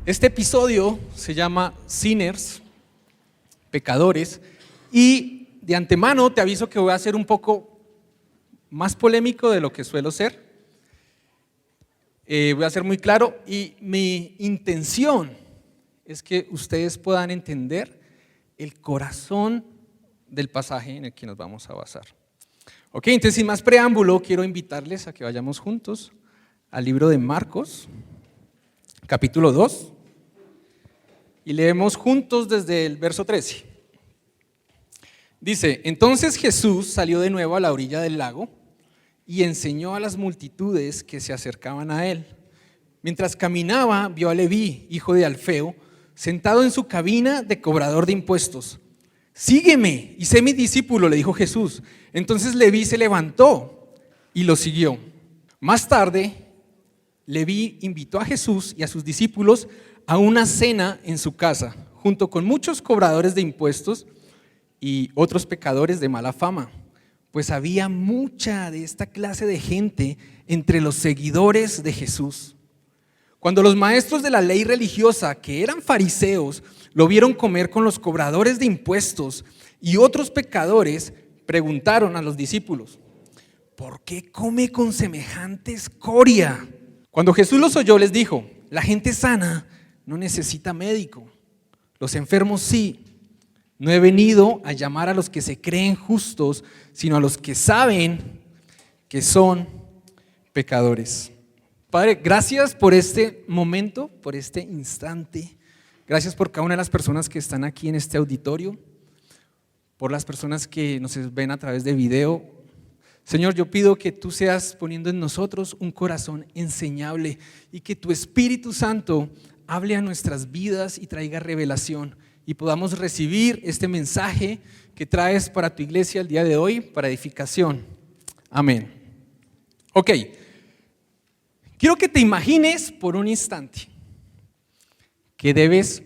Este episodio se llama Sinners, pecadores, y de antemano te aviso que voy a ser un poco más polémico de lo que suelo ser. Voy a ser muy claro y mi intención es que ustedes puedan entender el corazón del pasaje en el que nos vamos a basar. Ok, entonces sin más preámbulo, quiero invitarles a que vayamos juntos al libro de Marcos, capítulo 2, y leemos juntos desde el verso 13. Dice: entonces Jesús salió de nuevo a la orilla del lago y enseñó a las multitudes que se acercaban a él. Mientras caminaba, vio a Leví, hijo de Alfeo, sentado en su cabina de cobrador de impuestos. Sígueme y sé mi discípulo, le dijo Jesús. Entonces Leví se levantó y lo siguió. Más tarde, Leví invitó a Jesús y a sus discípulos a una cena en su casa, junto con muchos cobradores de impuestos y otros pecadores de mala fama, pues había mucha de esta clase de gente entre los seguidores de Jesús. Cuando los maestros de la ley religiosa, que eran fariseos, lo vieron comer con los cobradores de impuestos y otros pecadores, preguntaron a los discípulos: ¿por qué come con semejante escoria? Cuando Jesús los oyó, les dijo: la gente sana no necesita médico, los enfermos sí. No he venido a llamar a los que se creen justos, sino a los que saben que son pecadores. Padre, gracias por este momento, por este instante. Gracias por cada una de las personas que están aquí en este auditorio, por las personas que nos ven a través de video. Señor, yo pido que tú seas poniendo en nosotros un corazón enseñable y que tu Espíritu Santo hable a nuestras vidas y traiga revelación y podamos recibir este mensaje que traes para tu iglesia el día de hoy, para edificación. Amén. Ok, quiero que te imagines por un instante que debes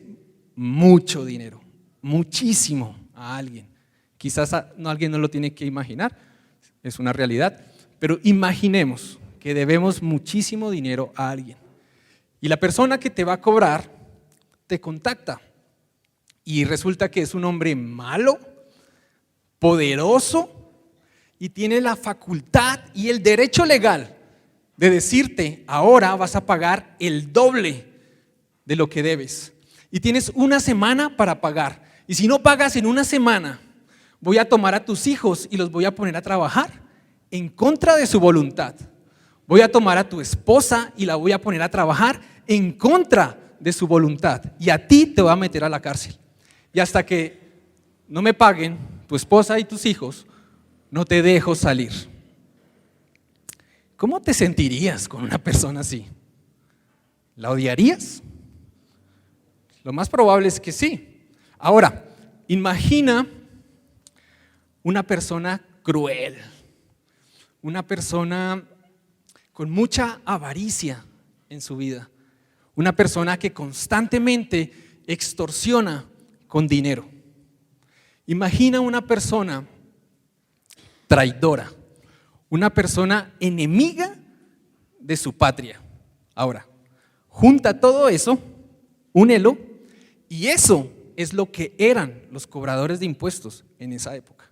mucho dinero, muchísimo a alguien. Quizás alguien no lo tiene que imaginar, es una realidad, pero imaginemos que debemos muchísimo dinero a alguien. Y la persona que te va a cobrar te contacta y resulta que es un hombre malo, poderoso y tiene la facultad y el derecho legal de decirte: ahora vas a pagar el doble de lo que debes y tienes una semana para pagar, y si no pagas en una semana voy a tomar a tus hijos y los voy a poner a trabajar en contra de su voluntad. Voy a tomar a tu esposa y la voy a poner a trabajar en contra de su voluntad y a ti te voy a meter a la cárcel. Y hasta que no me paguen tu esposa y tus hijos, no te dejo salir. ¿Cómo te sentirías con una persona así? ¿La odiarías? Lo más probable es que sí. Ahora, imagina una persona cruel, una persona con mucha avaricia en su vida, una persona que constantemente extorsiona con dinero. Imagina una persona traidora, una persona enemiga de su patria. Ahora, junta todo eso, únelo, y eso es lo que eran los cobradores de impuestos en esa época.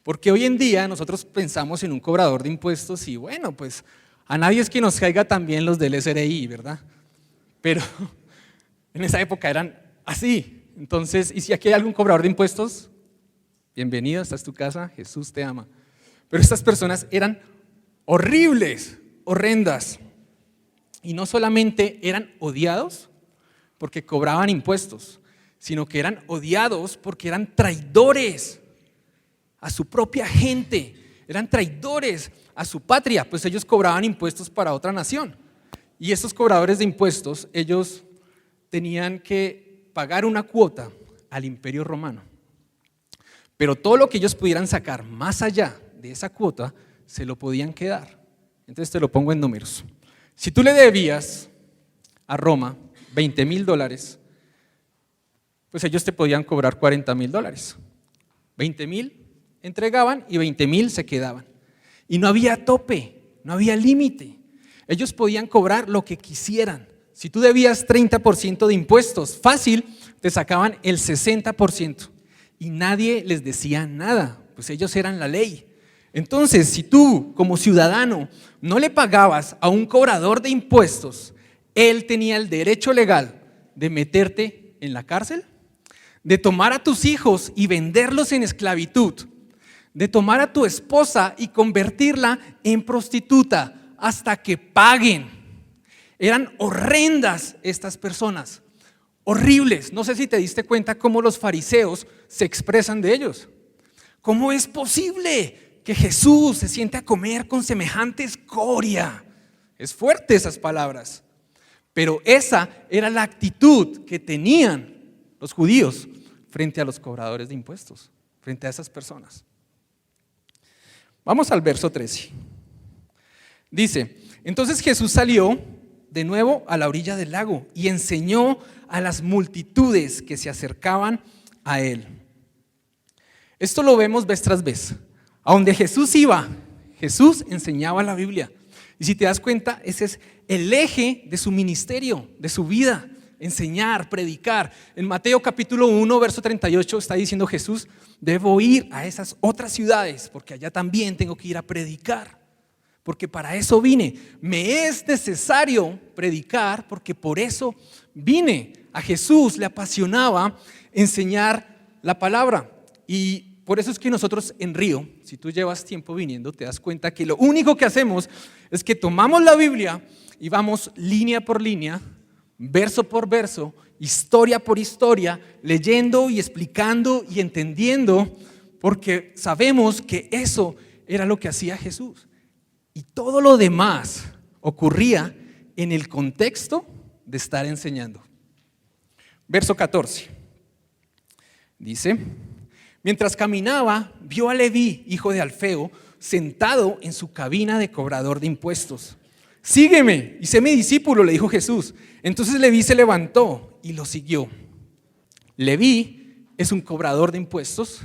Porque hoy en día nosotros pensamos en un cobrador de impuestos y bueno, pues a nadie es que nos caiga también los del SRI, ¿verdad? Pero en esa época eran así. Entonces, y si aquí hay algún cobrador de impuestos, bienvenido, esta es tu casa, Jesús te ama. Pero estas personas eran horribles, horrendas. Y no solamente eran odiados porque cobraban impuestos, sino que eran odiados porque eran traidores a su propia gente, eran traidores a su patria, pues ellos cobraban impuestos para otra nación. Y estos cobradores de impuestos, ellos tenían que pagar una cuota al Imperio Romano. Pero todo lo que ellos pudieran sacar más allá de esa cuota, se lo podían quedar. Entonces te lo pongo en números. Si tú le debías a Roma $20,000, pues ellos te podían cobrar $40,000. 20,000 entregaban y 20,000 se quedaban. Y no había tope, no había límite. Ellos podían cobrar lo que quisieran Si tú debías 30% de impuestos, fácil, te sacaban el 60%. Y nadie les decía nada, pues ellos eran la ley. Entonces, si tú como ciudadano no le pagabas a un cobrador de impuestos, él tenía el derecho legal de meterte en la cárcel, de tomar a tus hijos y venderlos en esclavitud, de tomar a tu esposa y convertirla en prostituta hasta que paguen. Eran horrendas estas personas, horribles. No sé si te diste cuenta cómo los fariseos se expresan de ellos. ¿Cómo es posible que Jesús se siente a comer con semejante escoria? Es fuerte esas palabras, pero esa era la actitud que tenían los judíos frente a los cobradores de impuestos, frente a esas personas. Vamos al verso 13. Dice, entonces Jesús salió de nuevo a la orilla del lago y enseñó a las multitudes que se acercaban a él. Esto lo vemos vez tras vez. A donde Jesús iba, Jesús enseñaba la Biblia. Y si te das cuenta, ese es el eje de su ministerio, de su vida. Enseñar, predicar. En Mateo capítulo 1, verso 38 está diciendo Jesús, debo ir a esas otras ciudades porque allá también tengo que ir a predicar. Porque para eso vine. Me es necesario predicar porque por eso vine. A Jesús le apasionaba enseñar la palabra. Y por eso es que nosotros en Río, si tú llevas tiempo viniendo, te das cuenta que lo único que hacemos es que tomamos la Biblia y vamos línea por línea, verso por verso, historia por historia, leyendo y explicando y entendiendo, porque sabemos que eso era lo que hacía Jesús. Y todo lo demás ocurría en el contexto de estar enseñando. Verso 14. Dice, mientras caminaba, vio a Leví, hijo de Alfeo, sentado en su cabina de cobrador de impuestos. Sígueme y sé mi discípulo, le dijo Jesús. Entonces Leví se levantó y lo siguió. Leví es un cobrador de impuestos.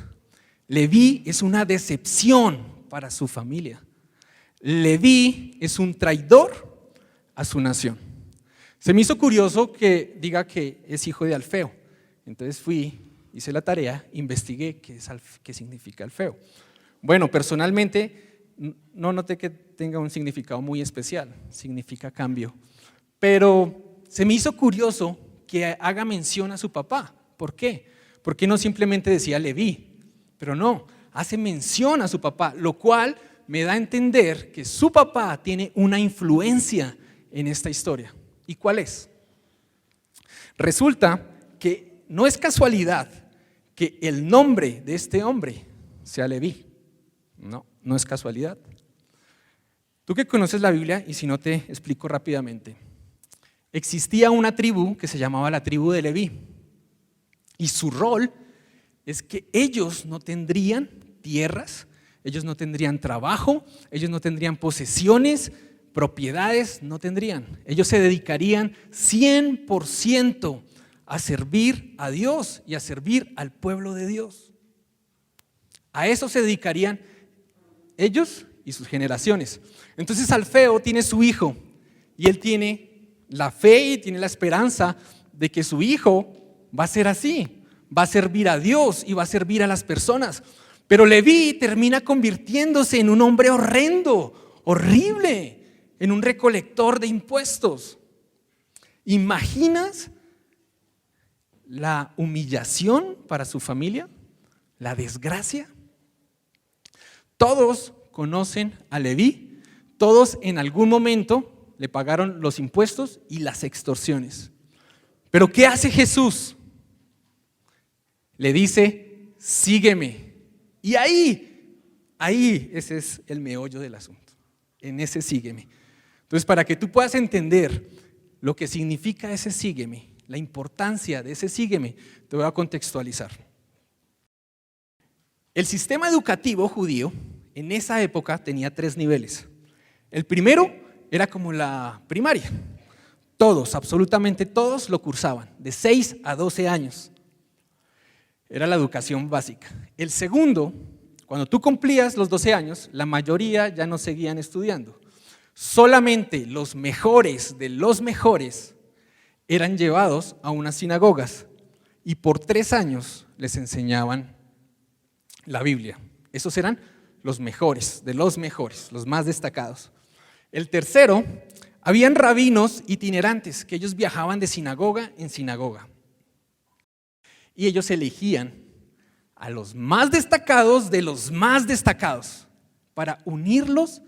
Leví es una decepción para su familia. Leví es un traidor a su nación. Se me hizo curioso que diga que es hijo de Alfeo. Entonces hice la tarea, investigué qué significa Alfeo. Bueno, personalmente no noté que tenga un significado muy especial, significa cambio. Pero se me hizo curioso que haga mención a su papá. ¿Por qué? Porque no simplemente decía Leví, pero no, hace mención a su papá, lo cual me da a entender que su papá tiene una influencia en esta historia. ¿Y cuál es? Resulta que no es casualidad que el nombre de este hombre sea Leví. No es casualidad. Tú que conoces la Biblia, y si no te explico rápidamente, existía una tribu que se llamaba la tribu de Leví. Y su rol es que ellos no tendrían tierras, ellos no tendrían trabajo, ellos no tendrían posesiones, propiedades, no tendrían. Ellos se dedicarían 100% a servir a Dios y a servir al pueblo de Dios. A eso se dedicarían ellos y sus generaciones. Entonces Alfeo tiene su hijo y él tiene la fe y tiene la esperanza de que su hijo va a ser así, va a servir a Dios y va a servir a las personas. Pero Leví termina convirtiéndose en un hombre horrendo, horrible, en un recolector de impuestos. ¿Imaginas la humillación para su familia? ¿La desgracia? Todos conocen a Leví, todos en algún momento le pagaron los impuestos y las extorsiones. Pero ¿qué hace Jesús? Le dice, sígueme. Y ahí ese es el meollo del asunto, en ese sígueme. Entonces, para que tú puedas entender lo que significa ese sígueme, la importancia de ese sígueme, te voy a contextualizar. El sistema educativo judío en esa época tenía 3 niveles. El primero era como la primaria. Todos, absolutamente todos lo cursaban, de 6 a 12 años. Era la educación básica. El segundo, cuando tú cumplías los 12 años, la mayoría ya no seguían estudiando. Solamente los mejores de los mejores eran llevados a unas sinagogas y por 3 años les enseñaban la Biblia. Esos eran los mejores, de los mejores, los más destacados. El tercero, habían rabinos itinerantes que ellos viajaban de sinagoga en sinagoga. Y ellos elegían a los más destacados de los más destacados para unirlos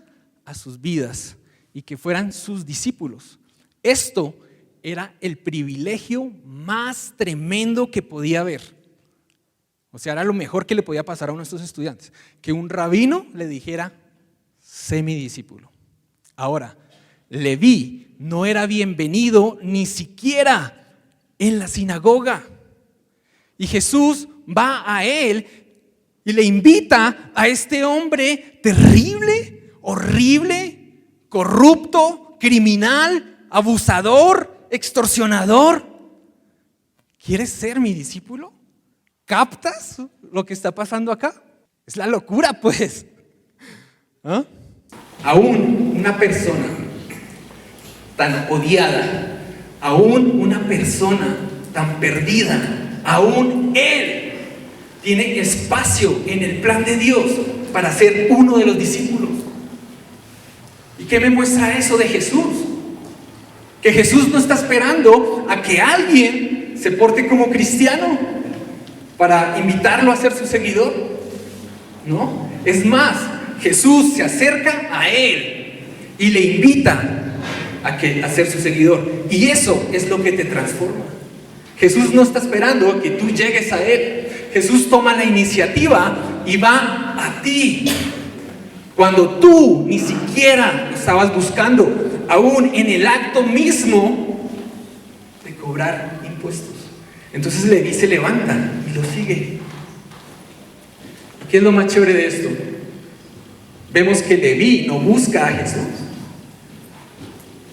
a sus vidas y que fueran sus discípulos. Esto era el privilegio más tremendo que podía haber. O sea, era lo mejor que le podía pasar a uno de estos estudiantes, que un rabino le dijera: sé mi discípulo. Ahora, Leví no era bienvenido ni siquiera en la sinagoga. Y Jesús va a él y le invita a este hombre terrible, horrible, corrupto, criminal, abusador, extorsionador. ¿Quieres ser mi discípulo? ¿Captas lo que está pasando acá? Es la locura, pues. ¿Ah? Aún una persona tan odiada, aún una persona tan perdida, aún él tiene espacio en el plan de Dios para ser uno de los discípulos. ¿Y qué me muestra eso de Jesús? Que Jesús no está esperando a que alguien se porte como cristiano para invitarlo a ser su seguidor. No, es más, Jesús se acerca a él y le invita a ser su seguidor. Y eso es lo que te transforma. Jesús no está esperando a que tú llegues a él. Jesús toma la iniciativa y va a ti. Cuando tú ni siquiera lo estabas buscando, aún en el acto mismo de cobrar impuestos. Entonces Leví se levanta y lo sigue. ¿Qué es lo más chévere de esto? Vemos que Leví no busca a Jesús.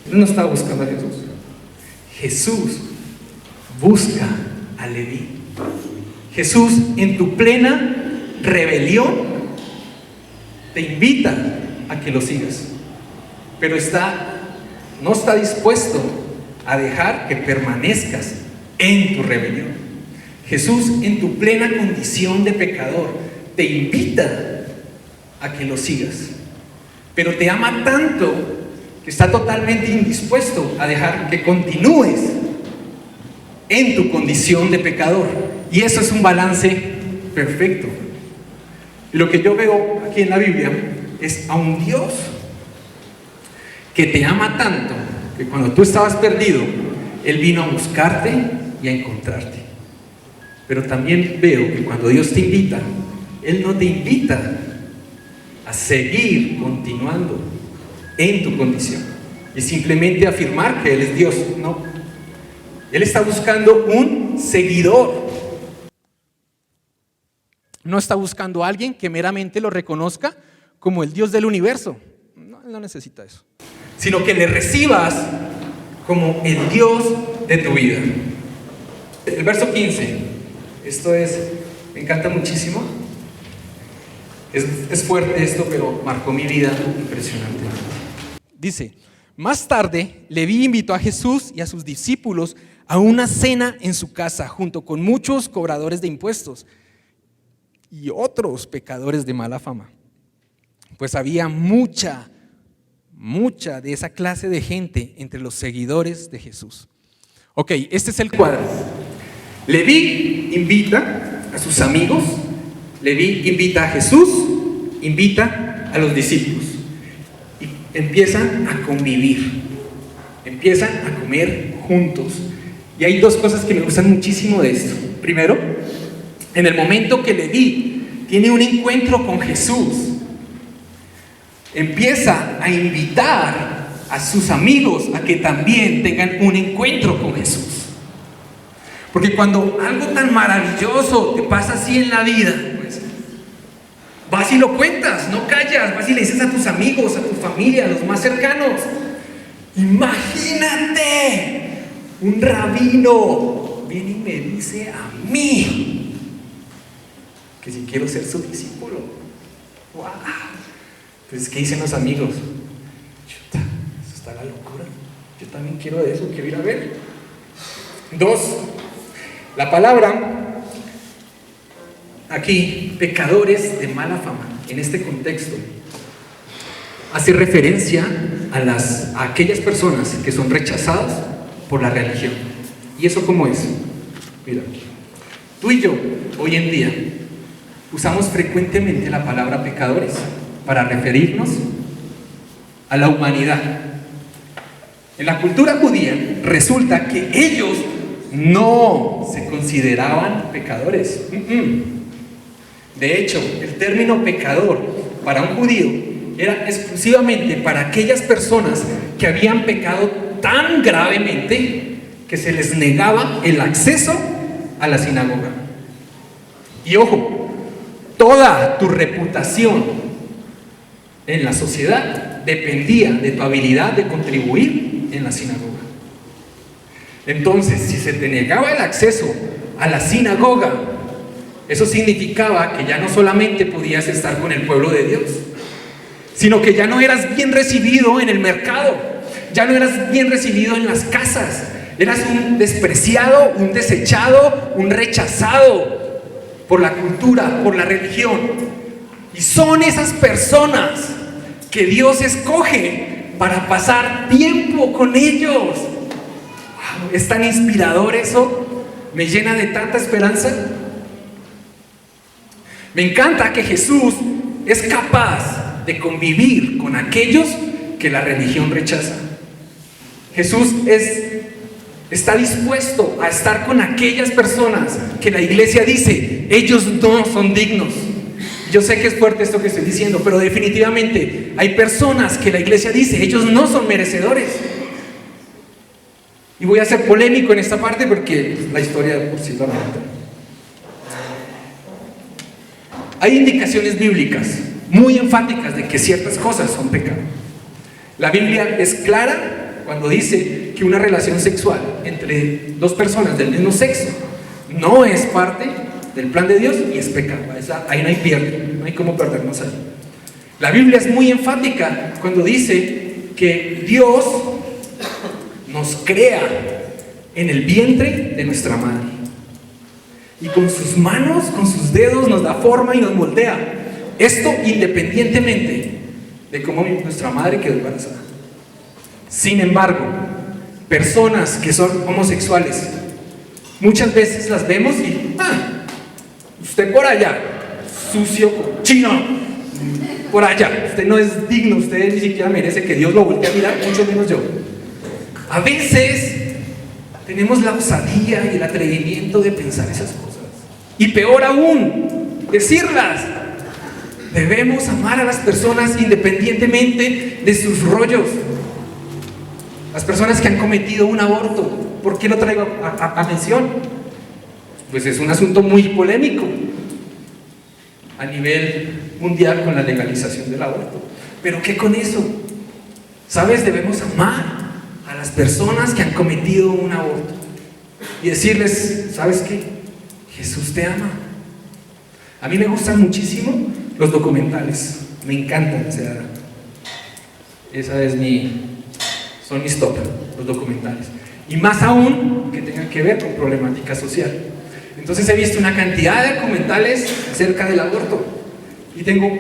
Él no estaba buscando a Jesús. Jesús busca a Leví. Jesús, en tu plena rebelión, te invita a que lo sigas. Pero no está dispuesto a dejar que permanezcas en tu rebelión. Jesús, en tu plena condición de pecador, te invita a que lo sigas, pero te ama tanto que está totalmente indispuesto a dejar que continúes en tu condición de pecador. Y eso es un balance perfecto. Y lo que yo veo aquí en la Biblia es a un Dios que te ama tanto que cuando tú estabas perdido, Él vino a buscarte y a encontrarte. Pero también veo que cuando Dios te invita, Él no te invita a seguir continuando en tu condición y simplemente afirmar que Él es Dios. No, Él está buscando un seguidor. No está buscando a alguien que meramente lo reconozca como el Dios del universo. No, Él no necesita eso, sino que le recibas como el Dios de tu vida. El verso 15, me encanta muchísimo. Es fuerte esto, pero marcó mi vida impresionante. Dice: más tarde, Leví invitó a Jesús y a sus discípulos a una cena en su casa, junto con muchos cobradores de impuestos y otros pecadores de mala fama. Pues había mucha de esa clase de gente entre los seguidores de Jesús. Ok, este es el cuadro. Leví invita a sus amigos, Leví invita a Jesús, invita a los discípulos. Y empiezan a convivir, empiezan a comer juntos. Y hay 2 cosas que me gustan muchísimo de esto. Primero, en el momento que Leví tiene un encuentro con Jesús, empieza a invitar a sus amigos a que también tengan un encuentro con Jesús. Porque cuando algo tan maravilloso te pasa así en la vida, pues, vas y lo cuentas, no callas, vas y le dices a tus amigos, a tu familia, a los más cercanos. Imagínate, un rabino viene y me dice a mí que si quiero ser su discípulo. ¡Wow! Entonces, ¿qué dicen los amigos? Chuta, eso está la locura. Yo también quiero de eso, quiero ir a ver. Dos, la palabra aquí, pecadores de mala fama, en este contexto, hace referencia a aquellas personas que son rechazadas por la religión. ¿Y eso cómo es? Mira, tú y yo, hoy en día, usamos frecuentemente la palabra pecadores para referirnos a la humanidad. En la cultura judía resulta que ellos no se consideraban pecadores. De hecho, el término pecador para un judío era exclusivamente para aquellas personas que habían pecado tan gravemente que se les negaba el acceso a la sinagoga. Y ojo, toda tu reputación en la sociedad dependía de tu habilidad de contribuir en la sinagoga. Entonces, si se te negaba el acceso a la sinagoga, eso significaba que ya no solamente podías estar con el pueblo de Dios, sino que ya no eras bien recibido en el mercado, ya no eras bien recibido en las casas, eras un despreciado, un desechado, un rechazado por la cultura, por la religión. Y son esas personas que Dios escoge para pasar tiempo con ellos. Wow, es tan inspirador eso, me llena de tanta esperanza. Me encanta que Jesús es capaz de convivir con aquellos que la religión rechaza. Jesús está dispuesto a estar con aquellas personas que la iglesia dice, ellos no son dignos. Yo sé que es fuerte esto que estoy diciendo, pero definitivamente hay personas que la iglesia dice, ellos no son merecedores. Y voy a ser polémico en esta parte porque la historia de por sí lo relata. Hay indicaciones bíblicas muy enfáticas de que ciertas cosas son pecado. La Biblia es clara cuando dice que una relación sexual entre dos personas del mismo sexo no es parte del plan de Dios y es pecado. Ahí no hay pierde, no hay cómo perdernos ahí. La Biblia es muy enfática cuando dice que Dios nos crea en el vientre de nuestra madre y con sus manos, con sus dedos nos da forma y nos moldea. Esto independientemente de cómo nuestra madre quedó embarazada. Sin embargo, personas que son homosexuales, muchas veces las vemos y usted por allá, sucio, cochino, por allá, usted no es digno, usted ni siquiera merece que Dios lo voltee a mirar, mucho menos yo. A veces tenemos la osadía y el atrevimiento de pensar esas cosas. Y peor aún, decirlas. Debemos amar a las personas independientemente de sus rollos. Las personas que han cometido un aborto. ¿Por qué lo traigo a mención? Pues es un asunto muy polémico a nivel mundial con la legalización del aborto. Pero ¿qué con eso? ¿Sabes? Debemos amar a las personas que han cometido un aborto y decirles, ¿sabes qué? Jesús te ama. A mí me gustan muchísimo los documentales, me encantan, o sea, son mis top, los documentales. Y más aún que tengan que ver con problemática social. Entonces he visto una cantidad de documentales acerca del aborto. Y tengo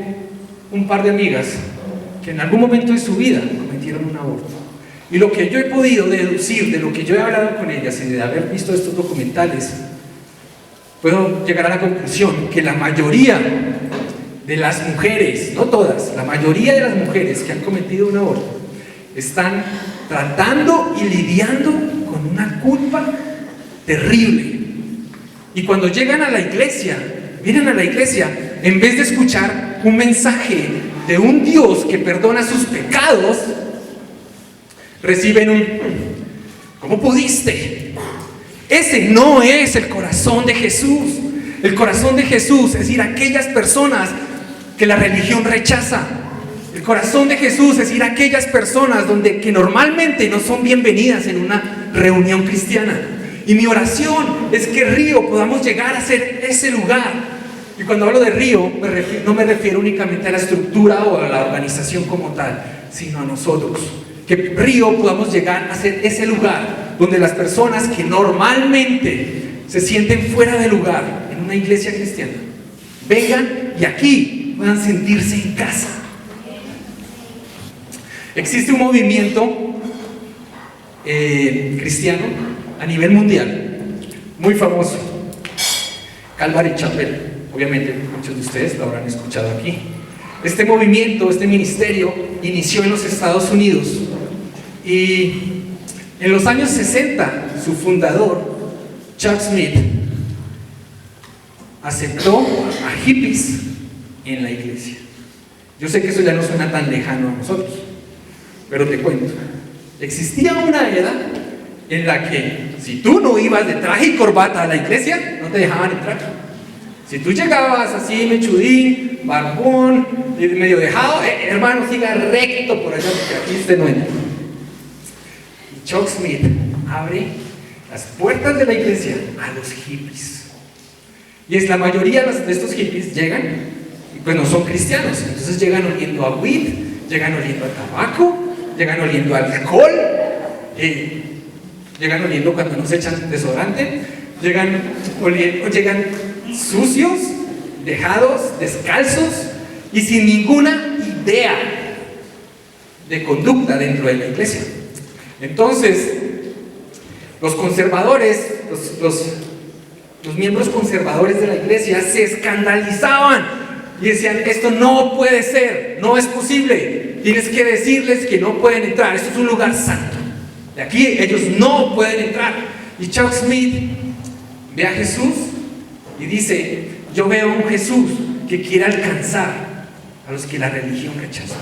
un par de amigas que en algún momento de su vida cometieron un aborto. Y lo que yo he podido deducir de lo que yo he hablado con ellas y de haber visto estos documentales, puedo llegar a la conclusión que la mayoría de las mujeres, no todas, la mayoría de las mujeres que han cometido un aborto están tratando y lidiando con una culpa terrible. Y cuando llegan a la iglesia, vienen a la iglesia, en vez de escuchar un mensaje de un Dios que perdona sus pecados, reciben un ¿cómo pudiste? Ese no es el corazón de Jesús. El corazón de Jesús es ir a aquellas personas que la religión rechaza. El corazón de Jesús es ir a aquellas personas que normalmente no son bienvenidas en una reunión cristiana. Y mi oración es que Río podamos llegar a ser ese lugar. Y cuando hablo de Río, no me refiero únicamente a la estructura o a la organización como tal, sino a nosotros. Que Río podamos llegar a ser ese lugar donde las personas que normalmente se sienten fuera de lugar en una iglesia cristiana vengan y aquí puedan sentirse en casa. Existe un movimiento cristiano a nivel mundial muy famoso, Calvary Chapel. Obviamente muchos de ustedes lo habrán escuchado aquí. Este movimiento, este ministerio inició en los Estados Unidos y en los años 60 su fundador, Chuck Smith, aceptó a hippies en la iglesia. Yo sé que eso ya no suena tan lejano a nosotros, pero te cuento. Existía una era en la que si tú no ibas de traje y corbata a la iglesia, no te dejaban entrar. Si tú llegabas así mechudín, barbón, medio dejado, hermano, siga recto por allá porque aquí usted no entra. Y Chuck Smith abre las puertas de la iglesia a los hippies. Y es la mayoría de estos hippies llegan y pues no son cristianos. Entonces llegan oliendo a weed, llegan oliendo a tabaco, llegan oliendo a alcohol, llegan oliendo cuando nos echan desodorante, llegan sucios, dejados, descalzos y sin ninguna idea de conducta dentro de la iglesia. Entonces, los conservadores, los miembros conservadores de la iglesia se escandalizaban y decían: esto no puede ser, no es posible, tienes que decirles que no pueden entrar, esto es un lugar santo, de aquí ellos no pueden entrar. Y Chuck Smith ve a Jesús y dice: yo veo a un Jesús que quiere alcanzar a los que la religión rechaza.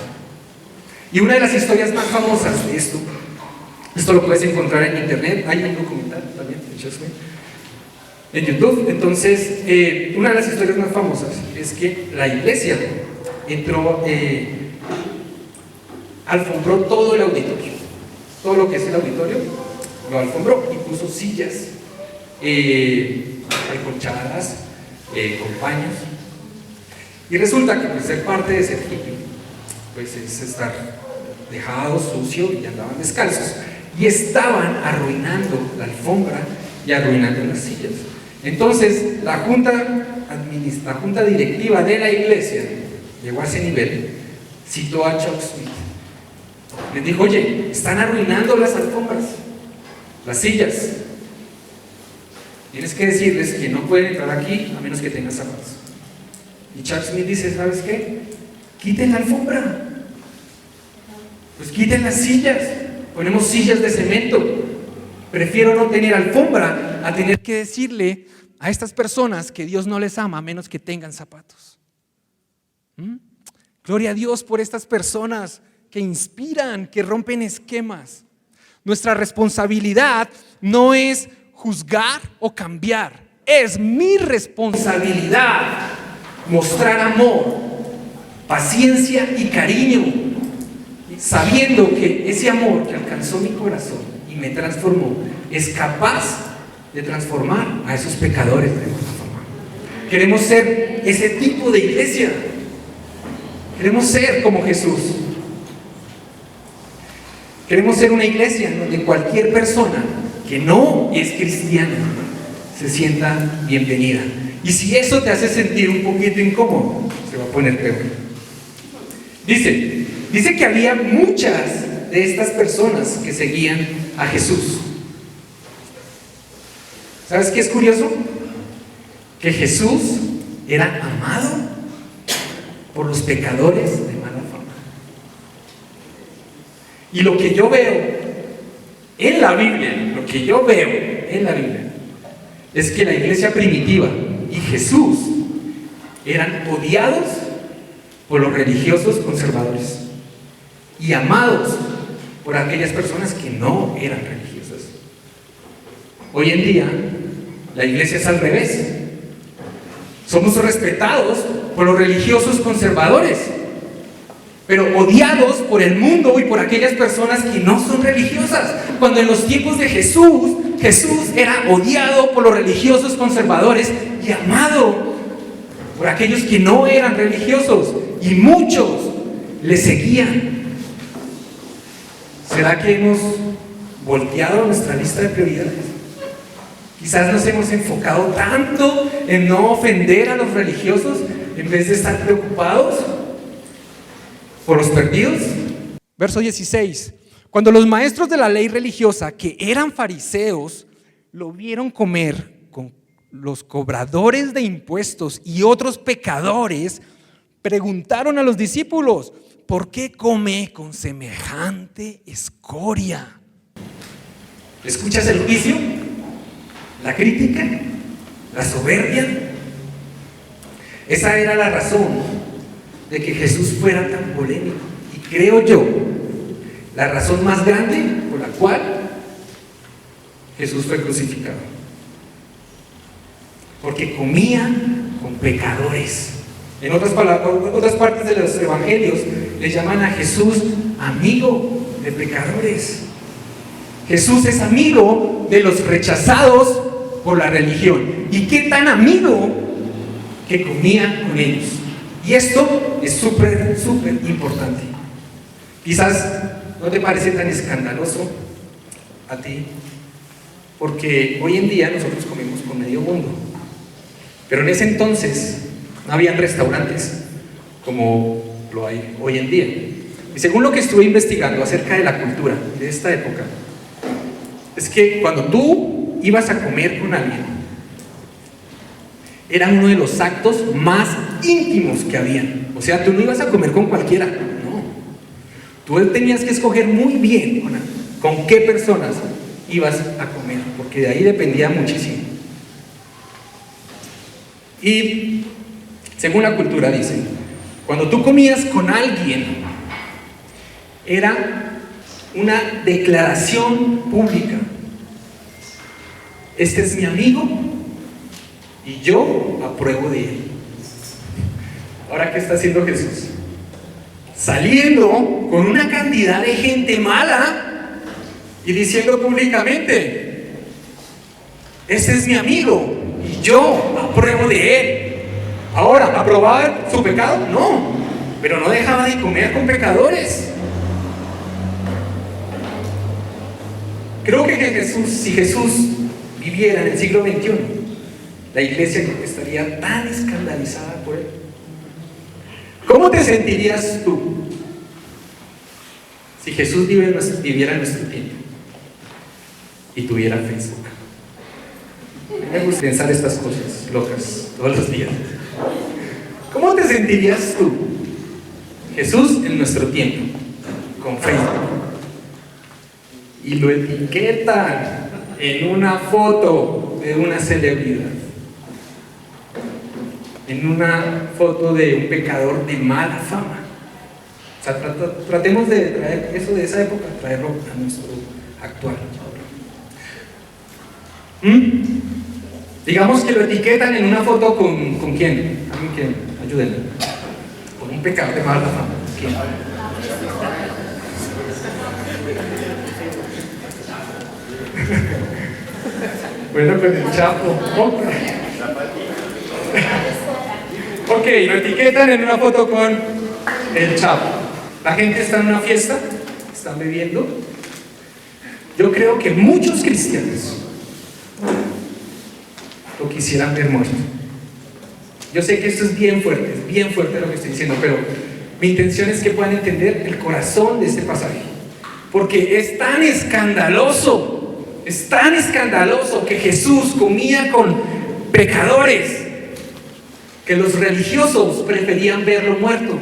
Y una de las historias más famosas de esto lo puedes encontrar en internet, hay un documental también de Chuck Smith en YouTube. Entonces, una de las historias más famosas es que la iglesia entró, alfombró todo el auditorio, todo lo que es el auditorio, lo alfombró y puso sillas acolchadas, con paños. Y resulta que pues, ser parte de ser hippie pues es estar dejado, sucio, y andaban descalzos y estaban arruinando la alfombra y arruinando las sillas. Entonces la junta directiva de la iglesia llegó a ese nivel, citó a Chuck Smith, les dijo: oye, están arruinando las alfombras, las sillas, tienes que decirles que no pueden entrar aquí a menos que tengan zapatos. Y Chuck Smith dice: ¿sabes qué? Quiten la alfombra, pues quiten las sillas, ponemos sillas de cemento. Prefiero no tener alfombra a tener que decirle a estas personas que Dios no les ama a menos que tengan zapatos. Gloria a Dios por estas personas que inspiran, que rompen esquemas. Nuestra responsabilidad no es juzgar o cambiar, es mi responsabilidad mostrar amor, paciencia y cariño, sabiendo que ese amor que alcanzó mi corazón y me transformó es capaz de transformar a esos pecadores de nuestra forma. Queremos ser ese tipo de iglesia, queremos ser como Jesús. Queremos ser una iglesia donde cualquier persona que no es cristiana se sienta bienvenida. Y si eso te hace sentir un poquito incómodo, se va a poner peor. Dice que había muchas de estas personas que seguían a Jesús. ¿Sabes qué es curioso? Que Jesús era amado por los pecadores de mala fama. Y lo que yo veo en la Biblia, es que la iglesia primitiva y Jesús eran odiados por los religiosos conservadores y amados por aquellas personas que no eran religiosas. Hoy en día la iglesia es al revés. Somos respetados por los religiosos conservadores, pero odiados por el mundo y por aquellas personas que no son religiosas. Cuando en los tiempos de Jesús era odiado por los religiosos conservadores y amado por aquellos que no eran religiosos, y muchos le seguían. ¿Será que hemos volteado nuestra lista de prioridades. Quizás nos hemos enfocado tanto en no ofender a los religiosos en vez de estar preocupados por los perdidos. Verso 16. Cuando los maestros de la ley religiosa, que eran fariseos, lo vieron comer con los cobradores de impuestos y otros pecadores, preguntaron a los discípulos: ¿por qué come con semejante escoria? ¿Escuchas el juicio? ¿La crítica? ¿La soberbia? Esa era la razón de que Jesús fuera tan polémico. Y creo yo, la razón más grande por la cual Jesús fue crucificado. Porque comía con pecadores. En otras partes de los evangelios le llaman a Jesús amigo de pecadores. Jesús es amigo de los rechazados por la religión. ¿Y qué tan amigo? Que comía con ellos. Y esto es súper importante. Quizás no te parece tan escandaloso a ti, porque hoy en día nosotros comemos con medio mundo, pero en ese entonces no habían restaurantes como lo hay hoy en día. Y según lo que estuve investigando acerca de la cultura de esta época, es que cuando tú ibas a comer con alguien, era uno de los actos más íntimos que había. O sea, tú no ibas a comer con cualquiera, no. Tú tenías que escoger muy bien con qué personas ibas a comer, porque de ahí dependía muchísimo. Y según la cultura dice, cuando tú comías con alguien, era una declaración pública: este es mi amigo y yo apruebo de él. Ahora, ¿qué está haciendo Jesús? Saliendo con una cantidad de gente mala y diciendo públicamente: este es mi amigo y yo apruebo de él. Ahora, ¿aprobaba su pecado? No, pero no dejaba de comer con pecadores. Creo que si Jesús viviera en el siglo XXI, la iglesia estaría tan escandalizada por él. ¿Cómo te sentirías tú si Jesús viviera en nuestro tiempo y tuviera Facebook? Me gusta pensar estas cosas locas todos los días. ¿Cómo te sentirías tú, Jesús en nuestro tiempo, con Facebook? Y lo etiquetan en una foto de una celebridad, en una foto de un pecador de mala fama. O sea, tratemos de traer eso de esa época, traerlo a nuestro actual. Digamos que lo etiquetan en una foto con ¿quién? ¿Alguien que ayúdenme? Con un pecador de mala fama. ¿Quién? Bueno, con el Chapo. Ok, lo etiquetan en una foto con el Chapo. La gente está en una fiesta, están bebiendo. Yo creo que muchos cristianos lo quisieran ver muerto. Yo sé que esto es bien fuerte lo que estoy diciendo, pero mi intención es que puedan entender el corazón de este pasaje, porque es tan escandaloso que Jesús comía con pecadores, que los religiosos preferían verlo muerto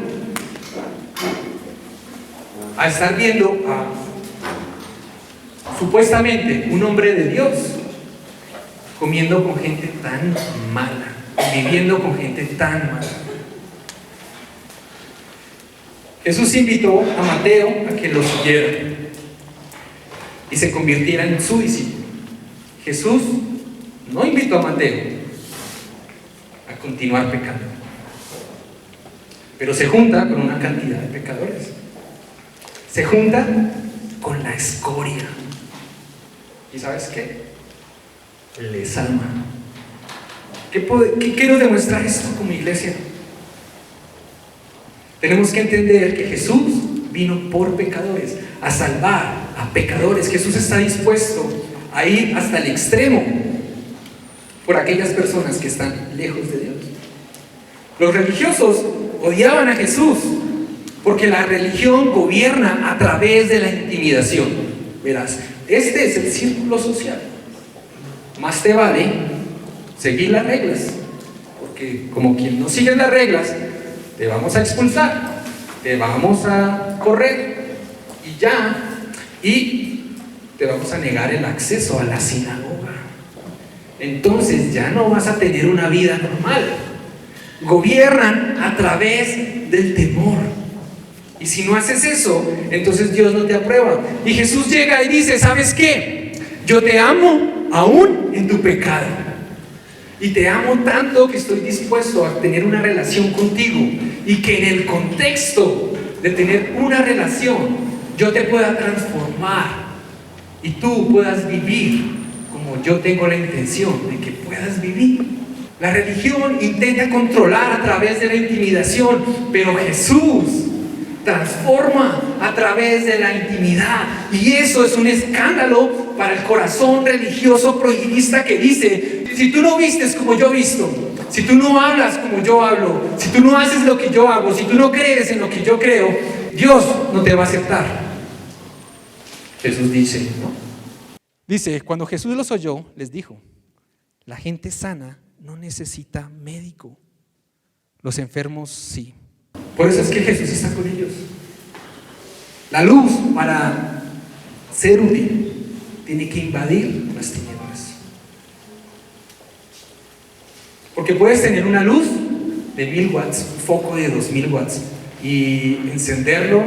a estar viendo a supuestamente un hombre de Dios comiendo con gente tan mala, viviendo con gente tan mala. Jesús invitó a Mateo a que lo siguiera y se convirtiera en su discípulo. Jesús no invitó a Mateo a continuar pecando, pero se junta con una cantidad de pecadores, se junta con la escoria. ¿Y sabes qué? Les ama. ¿Qué nos demuestra esto como iglesia? Tenemos que entender que Jesús vino por pecadores, a salvar a a pecadores. Jesús está dispuesto a ir hasta el extremo por aquellas personas que están lejos de Dios. Los religiosos odiaban a Jesús porque la religión gobierna a través de la intimidación. Verás, este es el círculo social. Más te vale seguir las reglas, porque como quien no sigue las reglas, te vamos a expulsar, te vamos a correr y ya, y te vamos a negar el acceso a la sinagoga. Entonces ya no vas a tener una vida normal. Gobiernan a través del temor. Y si no haces eso, entonces Dios no te aprueba. Y Jesús llega y dice, ¿sabes qué? Yo te amo aún en tu pecado. Y te amo tanto que estoy dispuesto a tener una relación contigo. Y que en el contexto de tener una relación, yo te pueda transformar. Y tú puedas vivir como yo tengo la intención de que puedas vivir. La religión intenta controlar a través de la intimidación, pero Jesús transforma a través de la intimidad. Y eso es un escándalo para el corazón religioso prohibista que dice, si tú no vistes como yo visto, si tú no hablas como yo hablo, si tú no haces lo que yo hago, si tú no crees en lo que yo creo, Dios no te va a aceptar. Jesús dice, ¿no? Dice, cuando Jesús los oyó, les dijo, la gente sana no necesita médico, los enfermos sí. Por eso es que Jesús está con ellos. La luz, para ser útil, tiene que invadir las tinieblas. Porque puedes tener una luz de 1000 watts, un foco de 2000 watts, y encenderlo,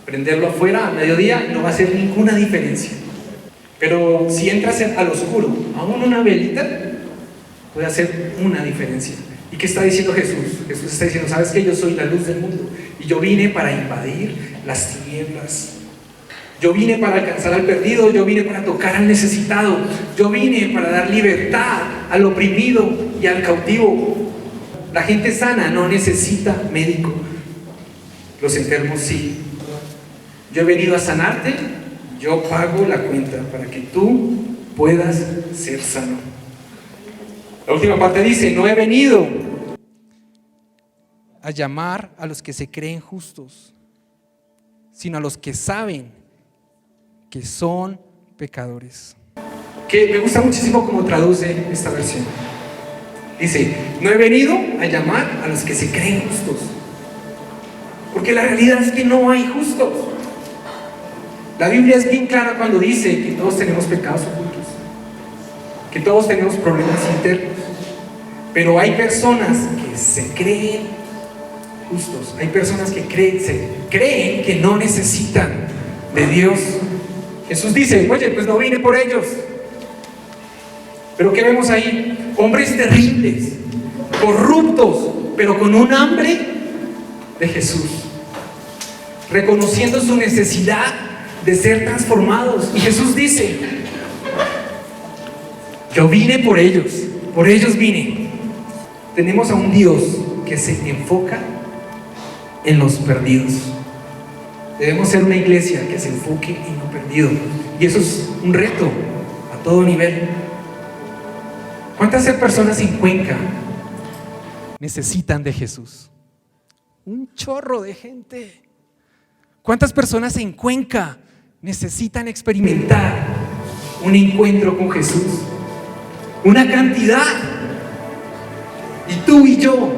prenderlo afuera a mediodía, no va a hacer ninguna diferencia. Pero si entras al oscuro, aún una velita puede hacer una diferencia. ¿Y qué está diciendo Jesús? Jesús está diciendo, ¿sabes qué? Yo soy la luz del mundo y yo vine para invadir las tinieblas. Yo vine para alcanzar al perdido, yo vine para tocar al necesitado, yo vine para dar libertad al oprimido y al cautivo. La gente sana no necesita médico, los enfermos sí. Yo he venido a sanarte, yo pago la cuenta para que tú puedas ser sano. La última parte dice, no he venido a llamar a los que se creen justos, sino a los que saben que son pecadores. Que me gusta muchísimo cómo traduce esta versión. Dice, no he venido a llamar a los que se creen justos, porque la realidad es que no hay justos. La Biblia es bien clara cuando dice que todos tenemos pecados ocultos, que todos tenemos problemas internos, pero hay personas que se creen justos, hay personas que creen que no necesitan de Dios. Jesús dice, oye, pues no vine por ellos. Pero ¿qué vemos ahí? Hombres terribles, corruptos, pero con un hambre de Jesús, reconociendo su necesidad de ser transformados. Y Jesús dice, yo vine por ellos vine. Tenemos a un Dios que se enfoca en los perdidos. Debemos ser una iglesia que se enfoque en lo perdido. Y eso es un reto a todo nivel. ¿Cuántas personas en Cuenca necesitan de Jesús? Un chorro de gente. ¿Cuántas personas en Cuenca necesitan experimentar un encuentro con Jesús? Una cantidad. Y tú y yo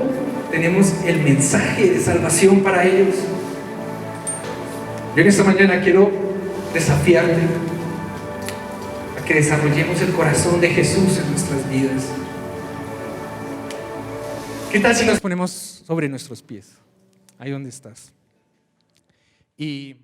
tenemos el mensaje de salvación para ellos. Yo en esta mañana quiero desafiarte a que desarrollemos el corazón de Jesús en nuestras vidas. ¿Qué tal si nos ponemos sobre nuestros pies? Ahí donde estás. Y